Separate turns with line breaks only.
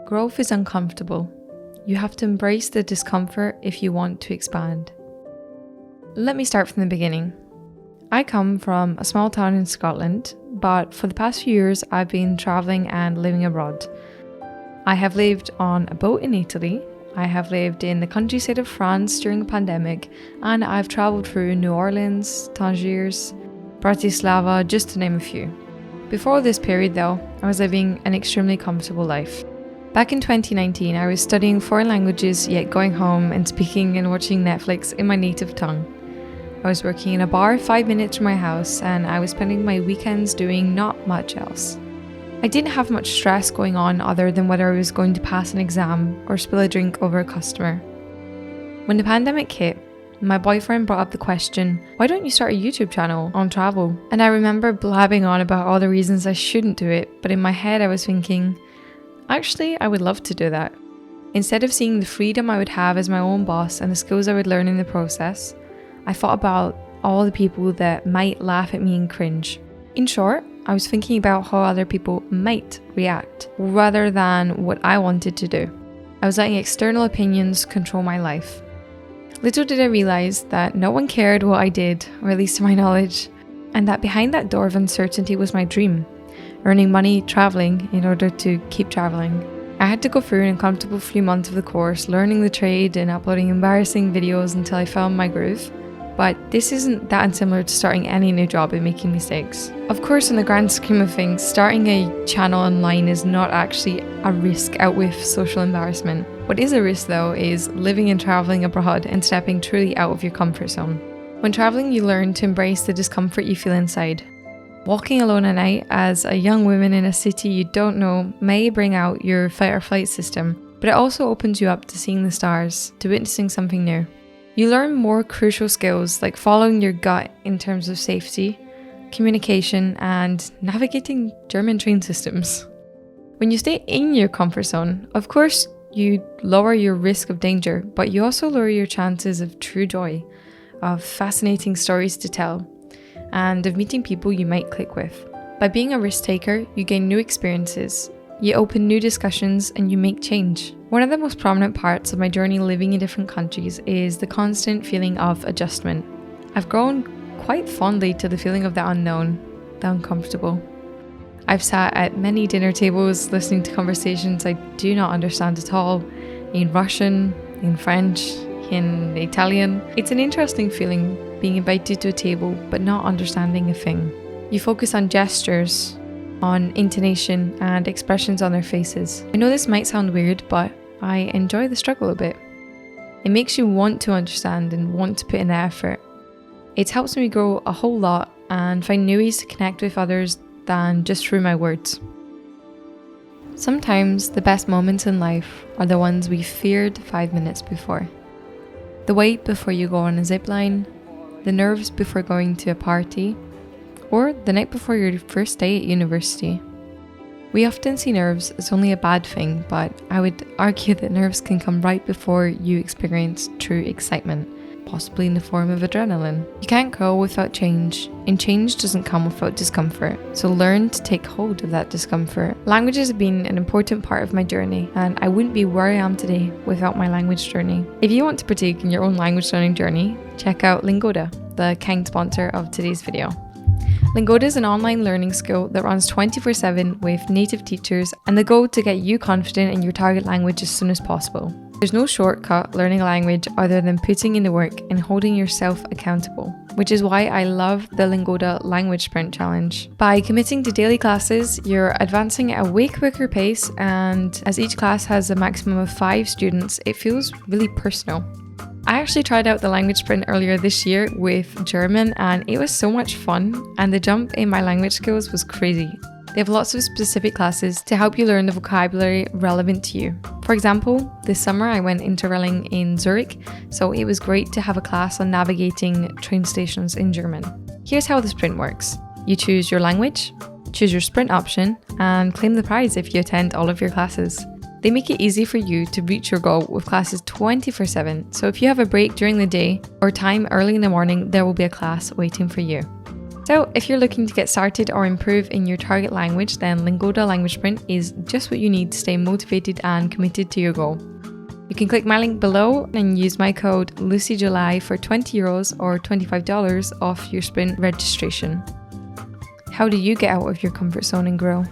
Growth is uncomfortable. You have to embrace the discomfort if you want to expand. Let me start from the beginning. I come from a small town in Scotland, but for the past few years I've been travelling and living abroad. I have lived on a boat in Italy, I have lived in the countryside of France during the pandemic, and I've travelled through New Orleans, Tangiers, Bratislava, just to name a few. Before this period though, I was living an extremely comfortable life. Back in 2019, I was studying foreign languages, yet going home and speaking and watching Netflix in my native tongue. I was working in a bar 5 minutes from my house, and I was spending my weekends doing not much else. I didn't have much stress going on other than whether I was going to pass an exam or spill a drink over a customer. When the pandemic hit, my boyfriend brought up the question, why don't you start a YouTube channel on travel? And I remember blabbing on about all the reasons I shouldn't do it, but in my head I was thinking, actually, I would love to do that. Instead of seeing the freedom I would have as my own boss and the skills I would learn in the process, I thought about all the people that might laugh at me and cringe. In short, I was thinking about how other people might react rather than what I wanted to do. I was letting external opinions control my life. Little did I realize that no one cared what I did, or at least to my knowledge, and that behind that door of uncertainty was my dream, earning money traveling in order to keep traveling. I had to go through an uncomfortable few months of the course, learning the trade and uploading embarrassing videos until I found my groove. But this isn't that unsimilar to starting any new job and making mistakes. Of course, in the grand scheme of things, starting a channel online is not actually a risk out with social embarrassment. What is a risk though is living and traveling abroad and stepping truly out of your comfort zone. When traveling, you learn to embrace the discomfort you feel inside. Walking alone at night as a young woman in a city you don't know may bring out your fight or flight system, but it also opens you up to seeing the stars, to witnessing something new. You learn more crucial skills like following your gut in terms of safety, communication, and navigating German train systems. When you stay in your comfort zone, of course, you lower your risk of danger, but you also lower your chances of true joy, of fascinating stories to tell, and of meeting people you might click with. By being a risk taker, you gain new experiences, you open new discussions, and you make change. One of the most prominent parts of my journey living in different countries is the constant feeling of adjustment. I've grown quite fondly to the feeling of the unknown, the uncomfortable. I've sat at many dinner tables listening to conversations I do not understand at all, in Russian, in French, in Italian. It's an interesting feeling being invited to a table but not understanding a thing. You focus on gestures, on intonation and expressions on their faces. I know this might sound weird, but I enjoy the struggle a bit. It makes you want to understand and want to put in the effort. It helps me grow a whole lot and find new ways to connect with others than just through my words. Sometimes the best moments in life are the ones we feared 5 minutes before. The wait before you go on a zipline, the nerves before going to a party, or the night before your first day at university. We often see nerves as only a bad thing, but I would argue that nerves can come right before you experience true excitement, possibly in the form of adrenaline. You can't grow without change, and change doesn't come without discomfort, so learn to take hold of that discomfort. Languages have been an important part of my journey, and I wouldn't be where I am today without my language journey. If you want to partake in your own language learning journey, check out Lingoda, the kind sponsor of today's video. Lingoda is an online learning school that runs 24/7 with native teachers and the goal to get you confident in your target language as soon as possible. There's no shortcut learning a language other than putting in the work and holding yourself accountable, which is why I love the Lingoda Language Sprint Challenge. By committing to daily classes, you're advancing at a way quicker pace, and as each class has a maximum of 5 students, it feels really personal. I actually tried out the language sprint earlier this year with German, and it was so much fun, and the jump in my language skills was crazy. They have lots of specific classes to help you learn the vocabulary relevant to you. For example, this summer I went interrailing in Zurich, so it was great to have a class on navigating train stations in German. Here's how the sprint works. You choose your language, choose your sprint option, and claim the prize if you attend all of your classes. They make it easy for you to reach your goal with classes 24/7, so if you have a break during the day or time early in the morning, there will be a class waiting for you. So if you're looking to get started or improve in your target language, then Lingoda Language Sprint is just what you need to stay motivated and committed to your goal. You can click my link below and use my code LucyJuly for €20 or $25 off your sprint registration. How do you get out of your comfort zone and grow?